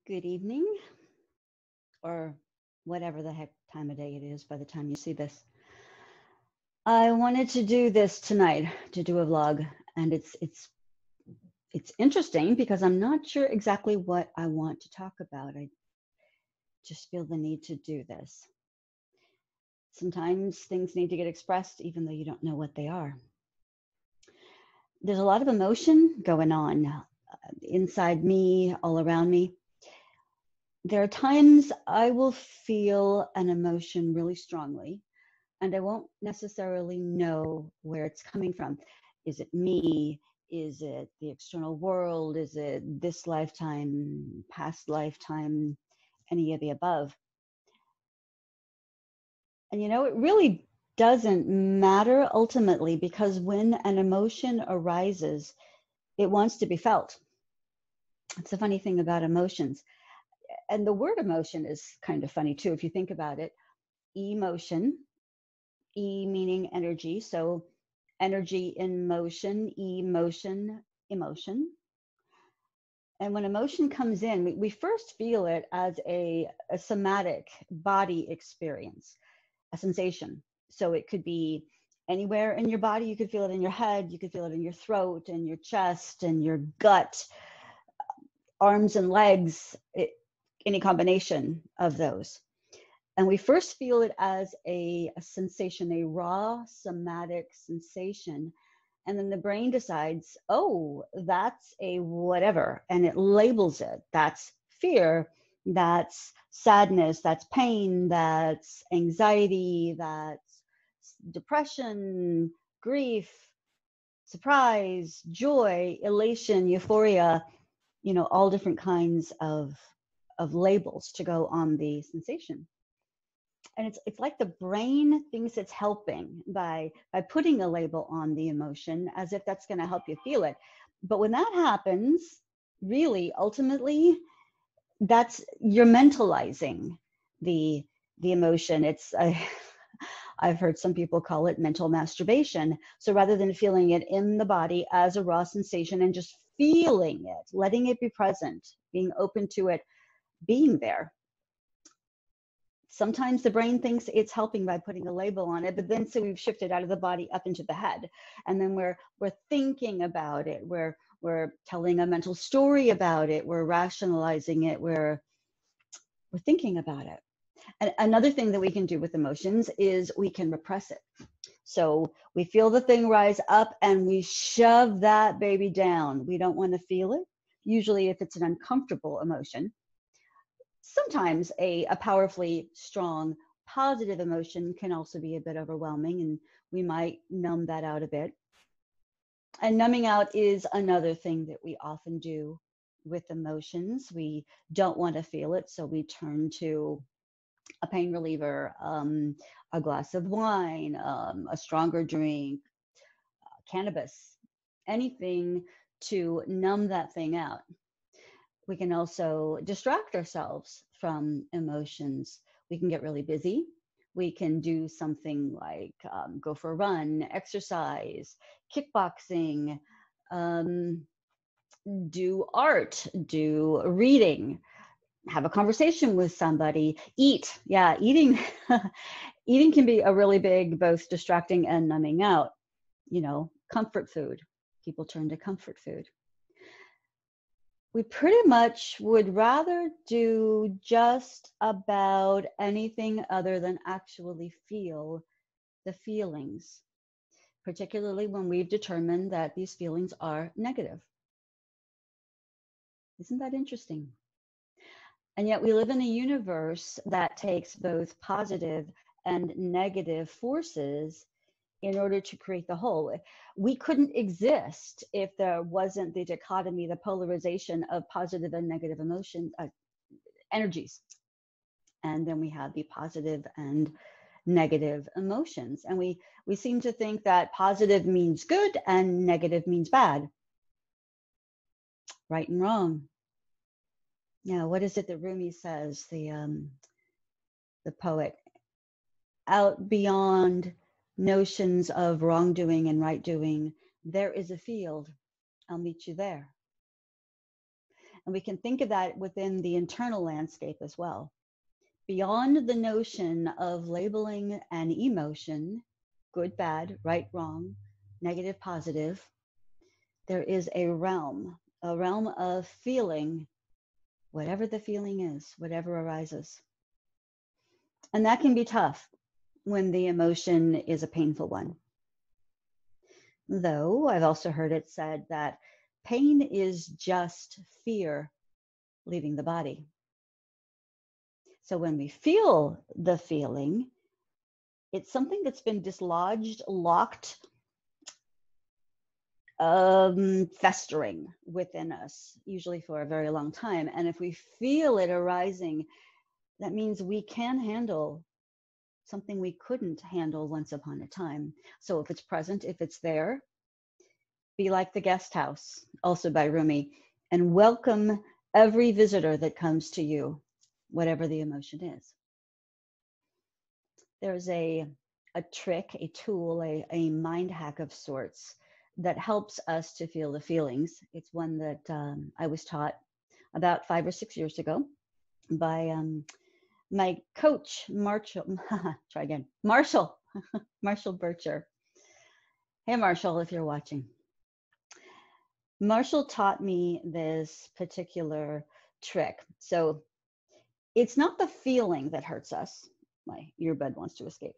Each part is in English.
Good evening, or whatever the heck time of day it is by the time you see this. I wanted to do this tonight, to do a vlog, and it's interesting because I'm not sure exactly what I want to talk about. I just feel the need to do this. Sometimes things need to get expressed even though you don't know what they are. There's a lot of emotion going on inside me, all around me. There are times I will feel an emotion really strongly, and I won't necessarily know where it's coming from. Is it me? Is it the external world? Is it this lifetime, past lifetime, any of the above? And it really doesn't matter ultimately, because when an emotion arises, it wants to be felt. It's a funny thing about emotions. And the word emotion is kind of funny too, if you think about it. Emotion, E meaning energy. So energy in motion, emotion, emotion. And when emotion comes in, we first feel it as a somatic body experience, a sensation. So it could be anywhere in your body. You could feel it in your head. You could feel it in your throat and your chest and your gut, arms and legs, any combination of those. And we first feel it as a sensation, a raw somatic sensation. And then the brain decides, oh, that's a whatever, and it labels it. That's fear, that's sadness, that's pain, that's anxiety, that's depression, grief, surprise, joy, elation, euphoria, all different kinds of labels to go on the sensation. And it's like the brain thinks it's helping by putting a label on the emotion, as if that's going to help you feel it. But when that happens, really ultimately, that's you're mentalizing the emotion. I've heard some people call it mental masturbation. So rather than feeling it in the body as a raw sensation and just feeling it, letting it be present, being open to it being there, sometimes the brain thinks it's helping by putting a label on it, but then so we've shifted out of the body up into the head, and then we're thinking about it, we're telling a mental story about it, we're rationalizing it, we're thinking about it. And another thing that we can do with emotions is we can repress it. So we feel the thing rise up and we shove that baby down. We don't want to feel it. Usually if it's an uncomfortable emotion. Sometimes a powerfully strong positive emotion can also be a bit overwhelming, and we might numb that out a bit. And numbing out is another thing that we often do with emotions. We don't want to feel it, so we turn to a pain reliever, a glass of wine, a stronger drink, cannabis, anything to numb that thing out. We can also distract ourselves from emotions. We can get really busy. We can do something like go for a run, exercise, kickboxing, do art, do reading, have a conversation with somebody, eat. Yeah, eating, eating can be a really big, both distracting and numbing out. Comfort food. People turn to comfort food. We pretty much would rather do just about anything other than actually feel the feelings, particularly when we've determined that these feelings are negative. Isn't that interesting? And yet we live in a universe that takes both positive and negative forces in order to create the whole. We couldn't exist if there wasn't the dichotomy, the polarization of positive and negative emotion energies. And then we have the positive and negative emotions. And we seem to think that positive means good and negative means bad. Right and wrong. Yeah, what is it that Rumi says, the poet? Out beyond notions of wrongdoing and right doing, there is a field. I'll meet you there. And we can think of that within the internal landscape as well. Beyond the notion of labeling an emotion, good, bad, right, wrong, negative, positive, there is a realm of feeling, whatever the feeling is, whatever arises. And that can be tough when the emotion is a painful one. Though I've also heard it said that pain is just fear leaving the body. So when we feel the feeling, it's something that's been dislodged, locked, festering within us, usually for a very long time. And if we feel it arising, that means we can handle something we couldn't handle once upon a time. So if it's present, if it's there, be like the guest house, also by Rumi, and welcome every visitor that comes to you, whatever the emotion is. There's a trick, a tool, a mind hack of sorts that helps us to feel the feelings. It's one that I was taught about 5 or 6 years ago by my coach, Marshall. Try again, Marshall Bircher. Hey, Marshall, if you're watching. Marshall taught me this particular trick. So it's not the feeling that hurts us. My earbud wants to escape.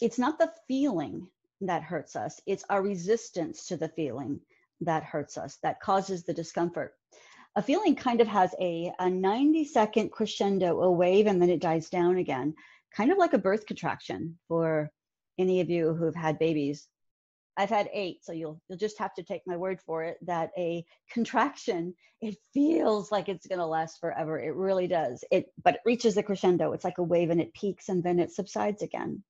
It's not the feeling that hurts us. It's our resistance to the feeling that hurts us, that causes the discomfort. A feeling kind of has a 90-second crescendo, a wave, and then it dies down again, kind of like a birth contraction for any of you who've had babies. I've had 8, so you'll just have to take my word for it that a contraction, it feels like it's going to last forever. It really does. But it reaches the crescendo. It's like a wave, and it peaks and then it subsides again.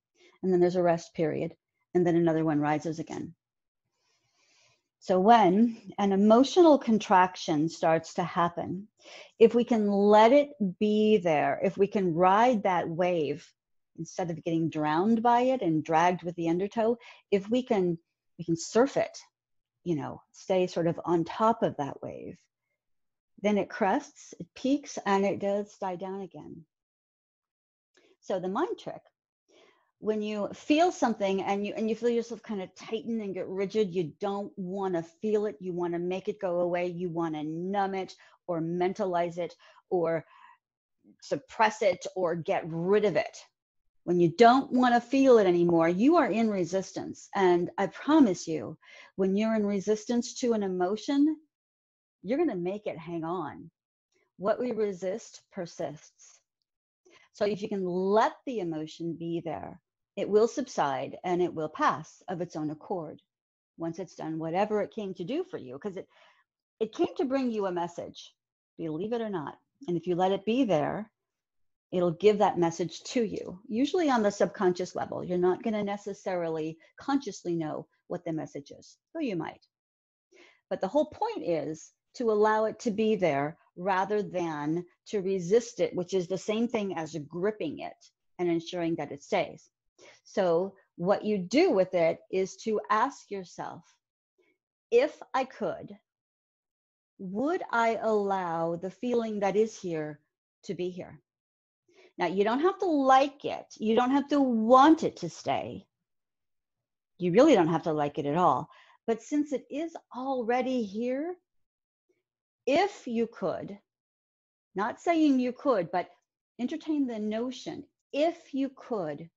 And then there's a rest period, and then another one rises again. So when an emotional contraction starts to happen, if we can let it be there, if we can ride that wave instead of getting drowned by it and dragged with the undertow, if we can surf it, stay sort of on top of that wave, then it crests, it peaks, and it does die down again. So the mind trick, when you feel something and you feel yourself kind of tighten and get rigid, you don't want to feel it, you want to make it go away, you want to numb it or mentalize it or suppress it or get rid of it. When you don't want to feel it anymore, you are in resistance. And I promise you, when you're in resistance to an emotion, you're going to make it hang on. What we resist persists. So if you can let the emotion be there, it will subside and it will pass of its own accord once it's done whatever it came to do for you, because it came to bring you a message, believe it or not. And if you let it be there, it'll give that message to you, usually on the subconscious level. You're not going to necessarily consciously know what the message is, though you might. But the whole point is to allow it to be there rather than to resist it, which is the same thing as gripping it and ensuring that it stays. So what you do with it is to ask yourself, if I could, would I allow the feeling that is here to be here? Now, you don't have to like it. You don't have to want it to stay. You really don't have to like it at all. But since it is already here, if you could, not saying you could, but entertain the notion, if you could,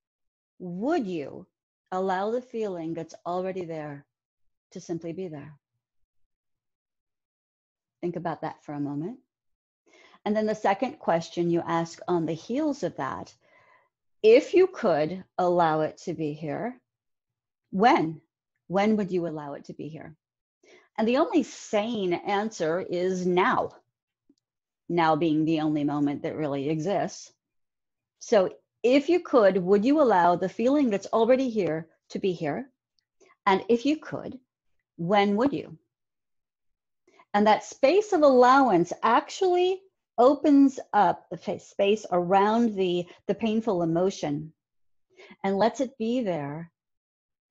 would you allow the feeling that's already there to simply be there? Think about that for a moment. And then the second question you ask on the heels of that, if you could allow it to be here, when would you allow it to be here? And the only sane answer is now. Now being the only moment that really exists. So if you could, would you allow the feeling that's already here to be here? And if you could, when would you? And that space of allowance actually opens up the space around the painful emotion and lets it be there.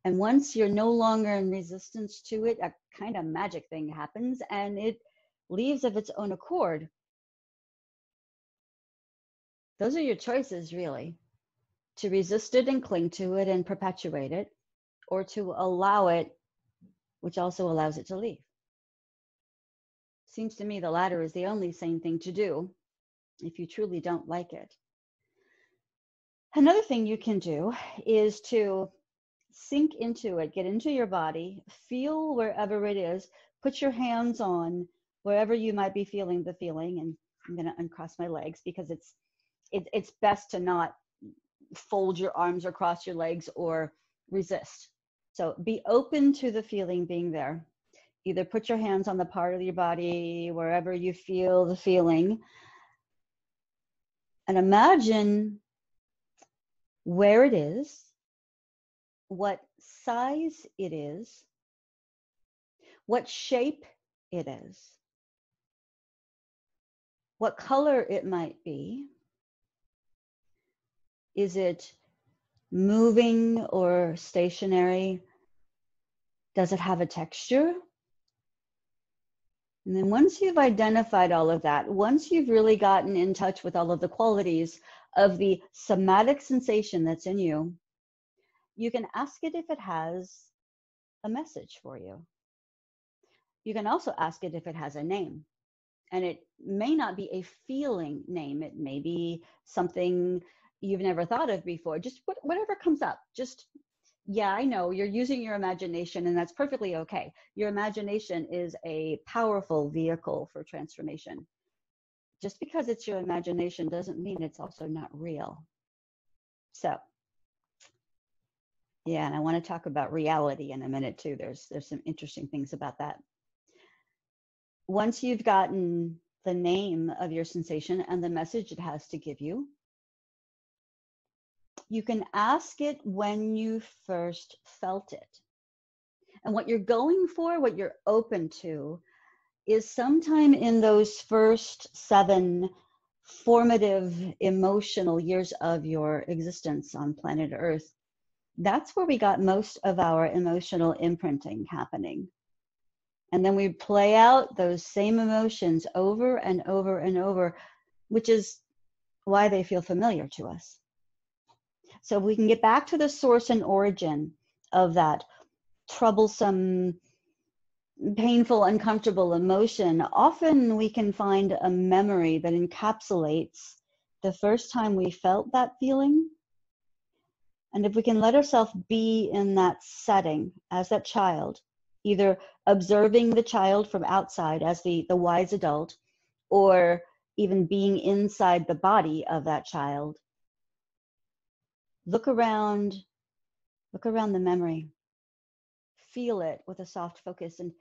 And once you're no longer in resistance to it, a kind of magic thing happens and it leaves of its own accord, those are your choices, really, to resist it and cling to it and perpetuate it, or to allow it, which also allows it to leave. Seems to me the latter is the only sane thing to do if you truly don't like it. Another thing you can do is to sink into it, get into your body, feel wherever it is, put your hands on wherever you might be feeling the feeling. And I'm going to uncross my legs because it's best to not fold your arms or cross your legs or resist. So be open to the feeling being there. Either put your hands on the part of your body wherever you feel the feeling, and imagine where it is, what size it is, what shape it is, what color it might be. Is it moving or stationary? Does it have a texture? And then once you've identified all of that, once you've really gotten in touch with all of the qualities of the somatic sensation that's in you, you can ask it if it has a message for you. You can also ask it if it has a name. And it may not be a feeling name. It may be something you've never thought of before. Just whatever comes up. Just, yeah, I know you're using your imagination, and that's perfectly okay. Your imagination is a powerful vehicle for transformation. Just because it's your imagination doesn't mean it's also not real. So, yeah, and I want to talk about reality in a minute too. There's some interesting things about that. Once you've gotten the name of your sensation and the message it has to give you, you can ask it when you first felt it. And what you're going for, what you're open to, is sometime in those first 7 formative emotional years of your existence on planet Earth. That's where we got most of our emotional imprinting happening. And then we play out those same emotions over and over and over, which is why they feel familiar to us. So we can get back to the source and origin of that troublesome, painful, uncomfortable emotion. Often we can find a memory that encapsulates the first time we felt that feeling. And if we can let ourselves be in that setting as that child, either observing the child from outside as the wise adult, or even being inside the body of that child, look around the memory, feel it with a soft focus, and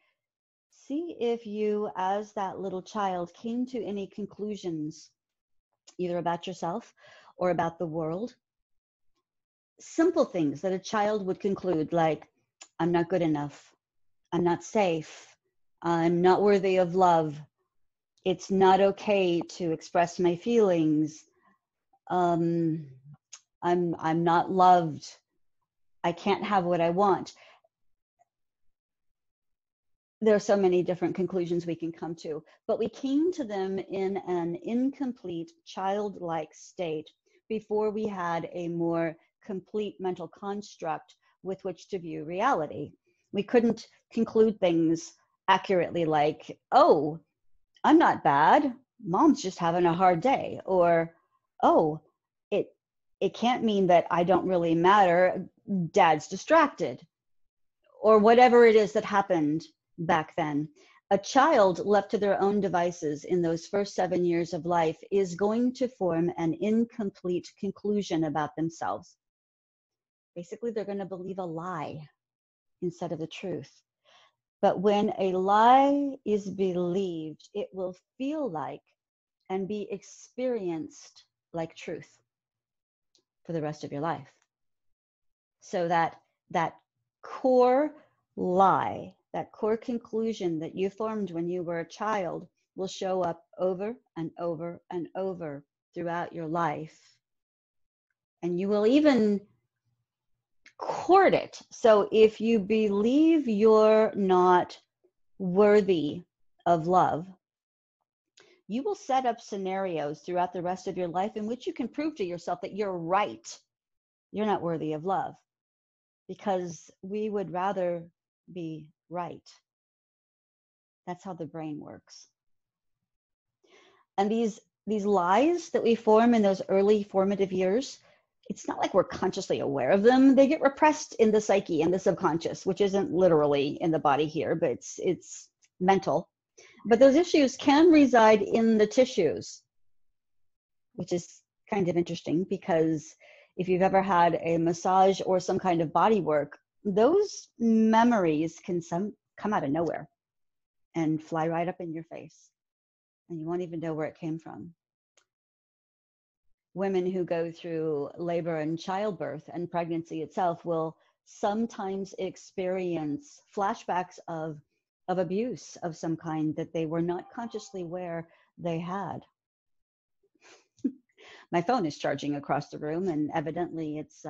see if you, as that little child, came to any conclusions, either about yourself or about the world. Simple things that a child would conclude, like, I'm not good enough, I'm not safe, I'm not worthy of love, it's not okay to express my feelings, I'm not loved, I can't have what I want. There are so many different conclusions we can come to, but we came to them in an incomplete childlike state before we had a more complete mental construct with which to view reality. We couldn't conclude things accurately, like, oh, I'm not bad, mom's just having a hard day, or, oh, it can't mean that I don't really matter, dad's distracted, or whatever it is that happened back then. A child left to their own devices in those first 7 years of life is going to form an incomplete conclusion about themselves. Basically, they're going to believe a lie instead of the truth. But when a lie is believed, it will feel like and be experienced like truth for the rest of your life. So that core lie, that core conclusion that you formed when you were a child, will show up over and over and over throughout your life. And you will even court it. So if you believe you're not worthy of love, you will set up scenarios throughout the rest of your life in which you can prove to yourself that you're right. You're not worthy of love, because we would rather be right. That's how the brain works. And these lies that we form in those early formative years, it's not like we're consciously aware of them. They get repressed in the psyche and the subconscious, which isn't literally in the body here, but it's mental. But those issues can reside in the tissues, which is kind of interesting, because if you've ever had a massage or some kind of body work, those memories can come out of nowhere and fly right up in your face, and you won't even know where it came from. Women who go through labor and childbirth and pregnancy itself will sometimes experience flashbacks of abuse of some kind that they were not consciously aware they had. My phone is charging across the room, and evidently it's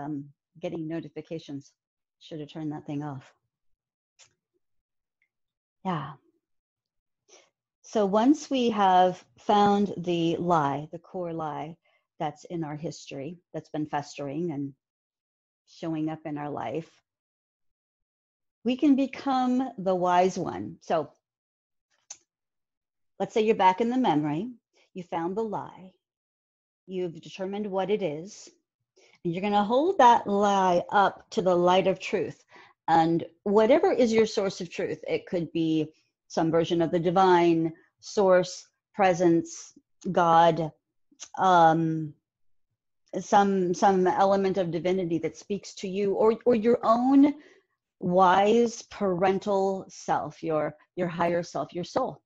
getting notifications. Should have turned that thing off. Yeah. So once we have found the lie, the core lie that's in our history, that's been festering and showing up in our life, we can become the wise one. So let's say you're back in the memory, you found the lie, you've determined what it is, and you're going to hold that lie up to the light of truth. And whatever is your source of truth, it could be some version of the divine, source, presence, God, some element of divinity that speaks to you, or your own wise parental self, your higher self, your soul.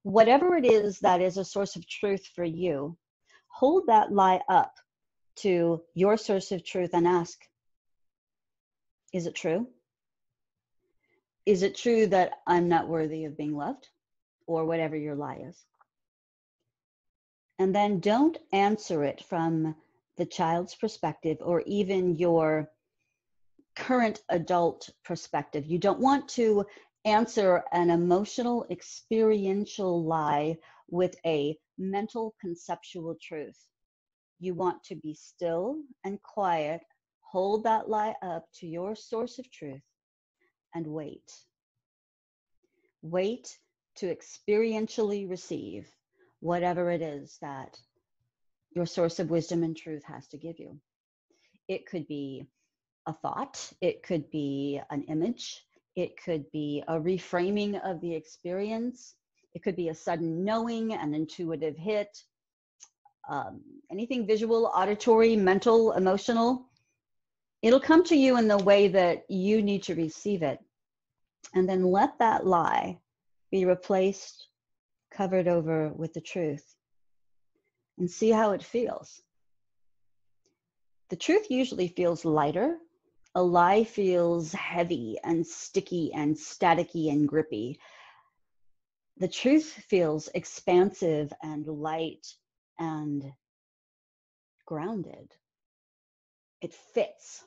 Whatever it is that is a source of truth for you, hold that lie up to your source of truth and ask, is it true? Is it true that I'm not worthy of being loved? Or whatever your lie is. And then don't answer it from the child's perspective or even your current adult perspective. You don't want to answer an emotional, experiential lie with a mental, conceptual truth. You want to be still and quiet, hold that lie up to your source of truth, and wait. Wait to experientially receive whatever it is that your source of wisdom and truth has to give you. It could be a thought, it could be an image, it could be a reframing of the experience, it could be a sudden knowing, an intuitive hit, anything visual, auditory, mental, emotional. It'll come to you in the way that you need to receive it. And then let that lie be replaced, covered over with the truth, and see how it feels. The truth usually feels lighter. A lie feels heavy and sticky and staticky and grippy. The truth feels expansive and light and grounded. It fits.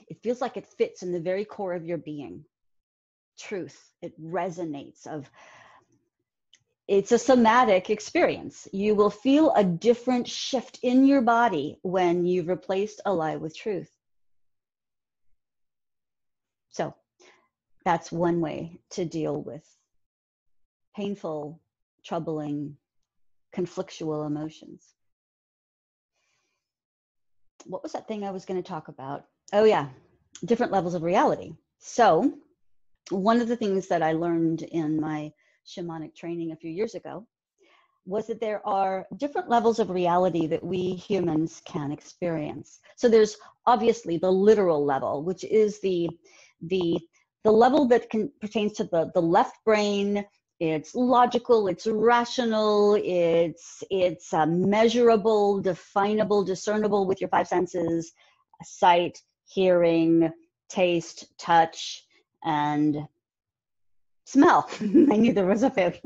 It feels like it fits in the very core of your being. Truth, it resonates. It's a somatic experience. You will feel a different shift in your body when you've replaced a lie with truth. So that's one way to deal with painful, troubling, conflictual emotions. What was that thing I was going to talk about? Oh yeah, different levels of reality. So one of the things that I learned in my shamanic training a few years ago was that there are different levels of reality that we humans can experience. So there's obviously the literal level, which is the level that pertains to the left brain. It's logical, it's rational, it's measurable, definable, discernible with your five senses: sight, hearing, taste, touch, and smell. I knew there was a fifth.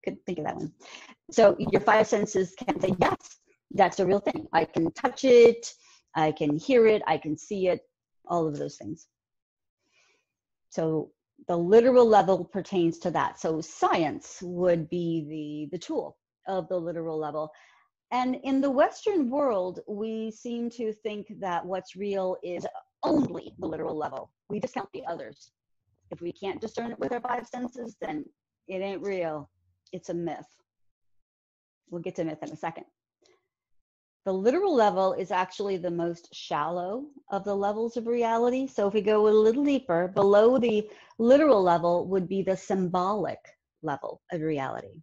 Couldn't think of that one. So your five senses can say, yes, that's a real thing. I can touch it, I can hear it, I can see it, all of those things. So the literal level pertains to that. So science would be the tool of the literal level. And in the Western world, we seem to think that what's real is only the literal level. We discount the others. If we can't discern it with our five senses, then it ain't real. It's a myth. We'll get to myth in a second. The literal level is actually the most shallow of the levels of reality. So if we go a little deeper, below the literal level would be the symbolic level of reality.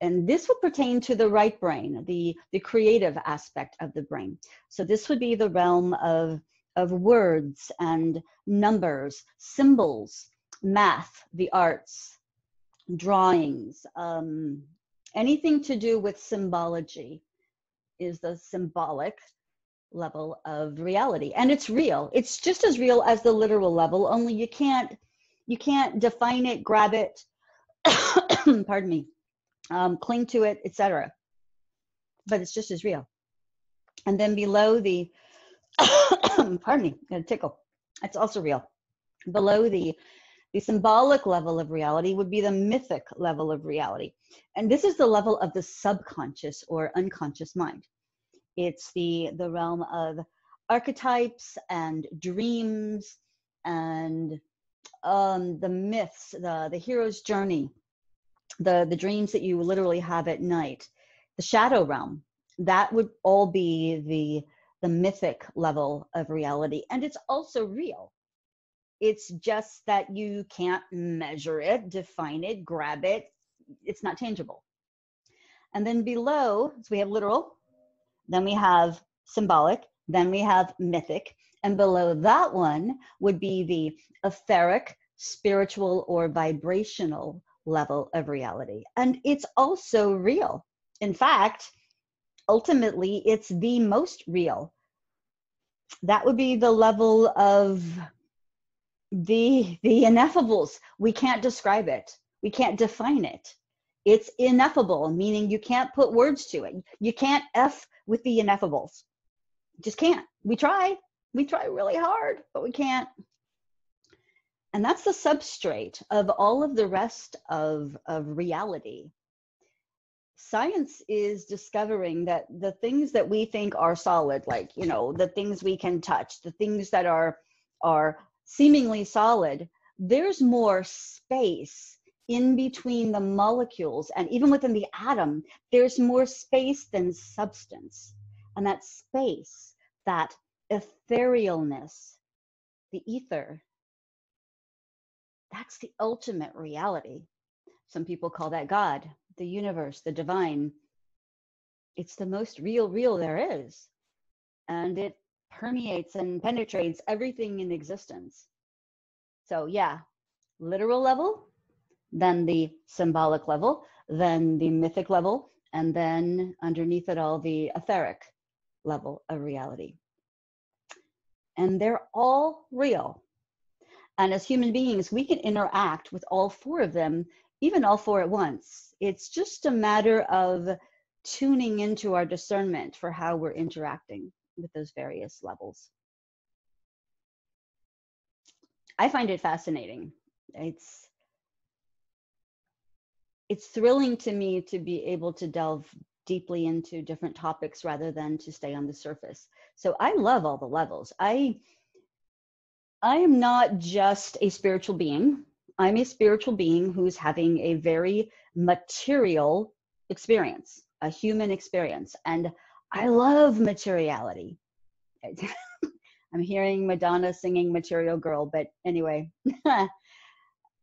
And this would pertain to the right brain, the creative aspect of the brain. So this would be the realm of words and numbers, symbols, math, the arts, drawings, anything to do with symbology is the symbolic level of reality. And it's real. It's just as real as the literal level, only you can't define it, grab it, pardon me, cling to it, etc. But it's just as real. And then below the, pardon me, got a tickle. It's also real. Below the symbolic level of reality would be the mythic level of reality. And this is the level of the subconscious or unconscious mind. It's the realm of archetypes and dreams and the myths, the hero's journey, the dreams that you literally have at night, the shadow realm. That would all be the mythic level of reality. And it's also real. It's just that you can't measure it, define it, grab it. It's not tangible. And then below, so we have literal, then we have symbolic, then we have mythic, and below that one would be the etheric, spiritual, or vibrational level of reality. And it's also real. In fact, ultimately, it's the most real. That would be the level of the ineffables. We can't describe it. We can't define it. It's ineffable, meaning you can't put words to it. You can't F with the ineffables. Just can't. We try really hard, but we can't. And that's the substrate of all of the rest of reality. Science is discovering that the things that we think are solid, like, you know, the things we can touch, the things that are seemingly solid, there's more space in between the molecules, and even within the atom, there's more space than substance. And that space, that etherealness, the ether, that's the ultimate reality. Some people call that God, the universe, the divine. It's the most real there is. And it permeates and penetrates everything in existence. So yeah, literal level, then the symbolic level, then the mythic level, and then underneath it all, the etheric level of reality. And they're all real. And as human beings, we can interact with all four of them, even all four at once. It's just a matter of tuning into our discernment for how we're interacting with those various levels. I find it fascinating. It's thrilling to me to be able to delve deeply into different topics rather than to stay on the surface. So I love all the levels. I am not just a spiritual being. I'm a spiritual being who's having a very material experience, a human experience. And I love materiality. I'm hearing Madonna singing Material Girl, but anyway,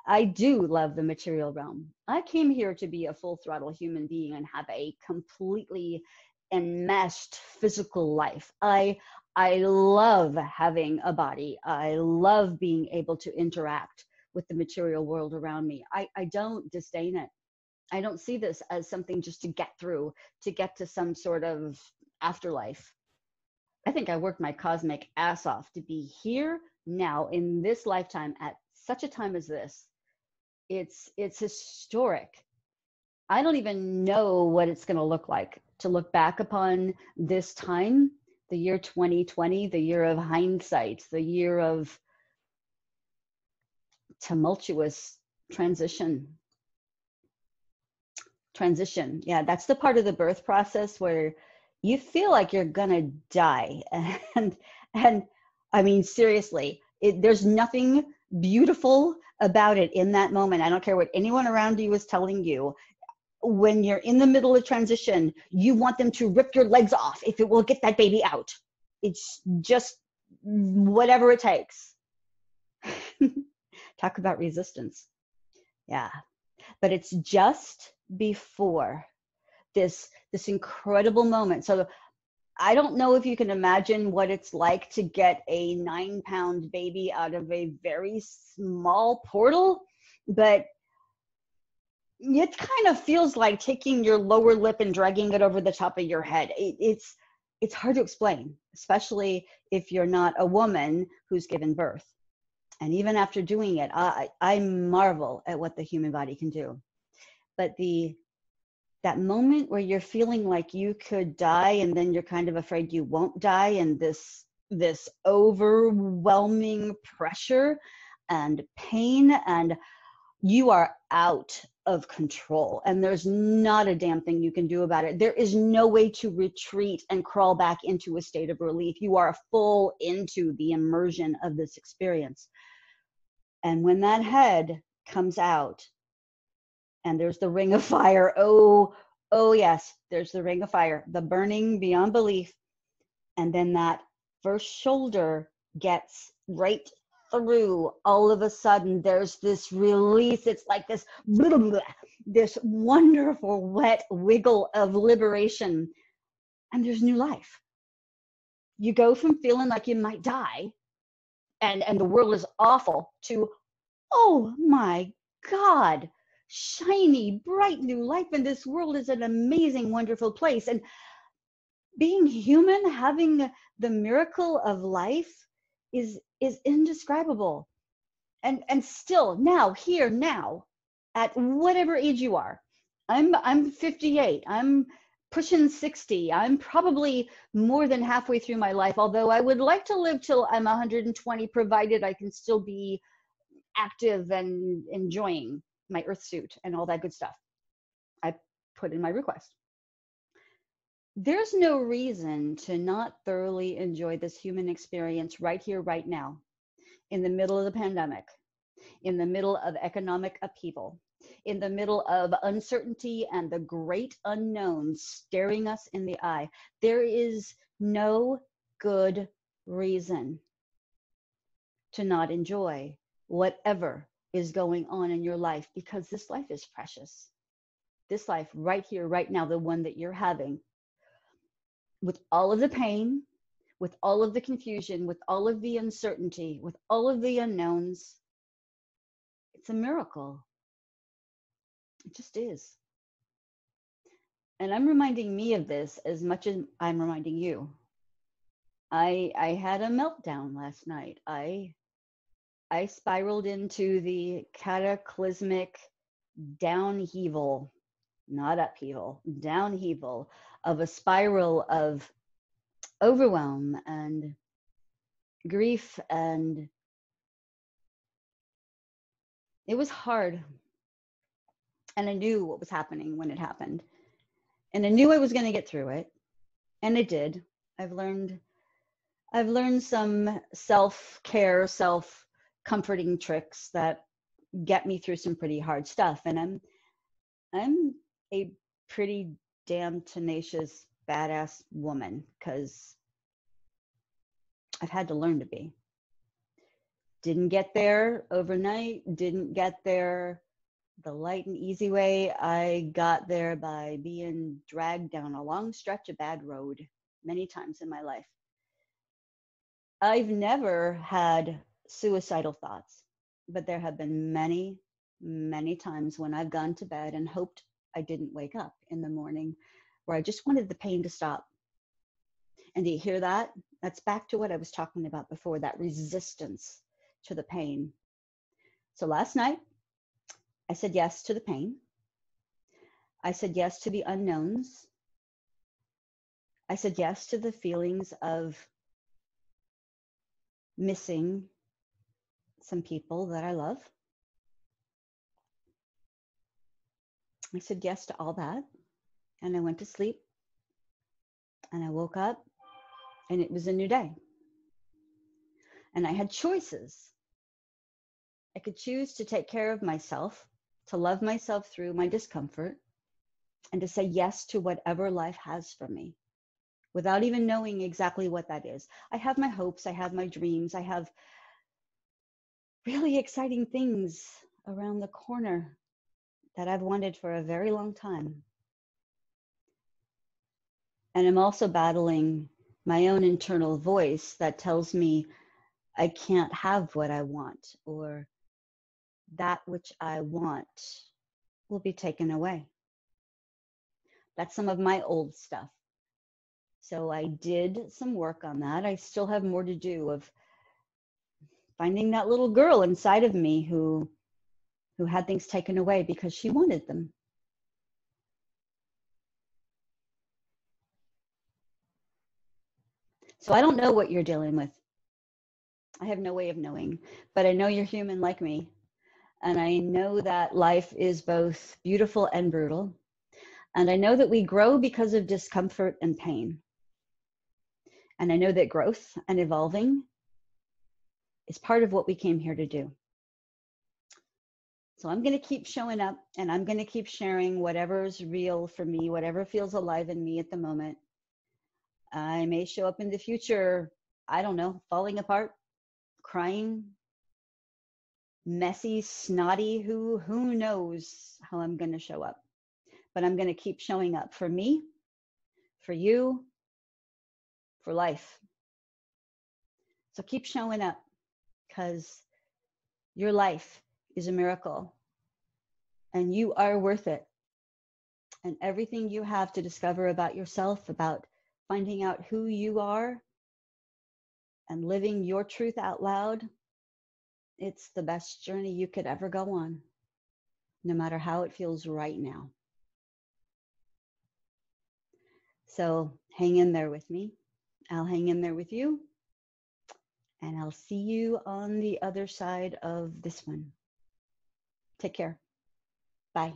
I do love the material realm. I came here to be a full throttle human being and have a completely enmeshed physical life. I love having a body. I love being able to interact with the material world around me. I don't disdain it. I don't see this as something just to get through, to get to some sort of afterlife. I think I worked my cosmic ass off to be here now in this lifetime at such a time as this. It's historic. I don't even know what it's going to look like to look back upon this time, the year 2020, the year of hindsight, the year of tumultuous transition. Transition. Yeah, that's the part of the birth process where you feel like you're gonna die. And I mean, seriously, there's nothing beautiful about it in that moment. I don't care what anyone around you is telling you. When you're in the middle of transition, you want them to rip your legs off if it will get that baby out. It's just whatever it takes. Talk about resistance. Yeah. But it's just before this incredible moment. So I don't know if you can imagine what it's like to get a 9-pound baby out of a very small portal, but it kind of feels like taking your lower lip and dragging it over the top of your head. It's hard to explain, especially if you're not a woman who's given birth. And even after doing it, I marvel at what the human body can do. But that moment where you're feeling like you could die, and then you're kind of afraid you won't die, and this overwhelming pressure and pain, and you are out of control, and there's not a damn thing you can do about it. There is no way to retreat and crawl back into a state of relief. You are full into the immersion of this experience. And when that head comes out, and there's the ring of fire. Oh, yes, there's the ring of fire, the burning beyond belief. And then that first shoulder gets right through. All of a sudden, there's this release. It's like this wonderful wet wiggle of liberation. And there's new life. You go from feeling like you might die and the world is awful to, oh my God, shiny, bright new life, and this world is an amazing, wonderful place. And being human, having the miracle of life is indescribable. And still now, here now, at whatever age you are, I'm 58, I'm pushing 60, I'm probably more than halfway through my life, although I would like to live till I'm 120, provided I can still be active and enjoying my earth suit and all that good stuff. I put in my request. There's no reason to not thoroughly enjoy this human experience right here, right now, in the middle of the pandemic, in the middle of economic upheaval, in the middle of uncertainty and the great unknown staring us in the eye. There is no good reason to not enjoy whatever is going on in your life, because this life is precious. This life right here, right now, the one that you're having, with all of the pain, with all of the confusion, with all of the uncertainty, with all of the unknowns, it's a miracle. It just is. And I'm reminding me of this as much as I'm reminding you. I had a meltdown last night. I spiraled into the cataclysmic downheaval, not upheaval, downheaval of a spiral of overwhelm and grief, and it was hard. And I knew what was happening when it happened. And I knew I was going to get through it. And I did. I've learned some self-care, self-comforting tricks that get me through some pretty hard stuff. And I'm a pretty damn tenacious, badass woman, because I've had to learn to be. Didn't get there overnight, didn't get there the light and easy way. I got there by being dragged down a long stretch of bad road many times in my life. I've never had suicidal thoughts, but there have been many, many times when I've gone to bed and hoped I didn't wake up in the morning, where I just wanted the pain to stop. And do you hear that? That's back to what I was talking about before, that resistance to the pain. So last night, I said yes to the pain. I said yes to the unknowns. I said yes to the feelings of missing some people that I love. I said yes to all that. And I went to sleep and I woke up and it was a new day. And I had choices. I could choose to take care of myself, to love myself through my discomfort, and to say yes to whatever life has for me without even knowing exactly what that is. I have my hopes, I have my dreams, I have really exciting things around the corner that I've wanted for a very long time. And I'm also battling my own internal voice that tells me I can't have what I want, or that which I want will be taken away. That's some of my old stuff. So I did some work on that. I still have more to do of finding that little girl inside of me who had things taken away because she wanted them. So I don't know what you're dealing with. I have no way of knowing, but I know you're human like me. And I know that life is both beautiful and brutal. And I know that we grow because of discomfort and pain. And I know that growth and evolving is part of what we came here to do. So I'm going to keep showing up and I'm going to keep sharing whatever's real for me, whatever feels alive in me at the moment. I may show up in the future, I don't know, falling apart, crying, messy, snotty, who knows how I'm going to show up. But I'm going to keep showing up for me, for you, for life. So keep showing up because your life is a miracle and you are worth it. And everything you have to discover about yourself, about finding out who you are and living your truth out loud, it's the best journey you could ever go on, no matter how it feels right now. So hang in there with me. I'll hang in there with you. And I'll see you on the other side of this one. Take care. Bye.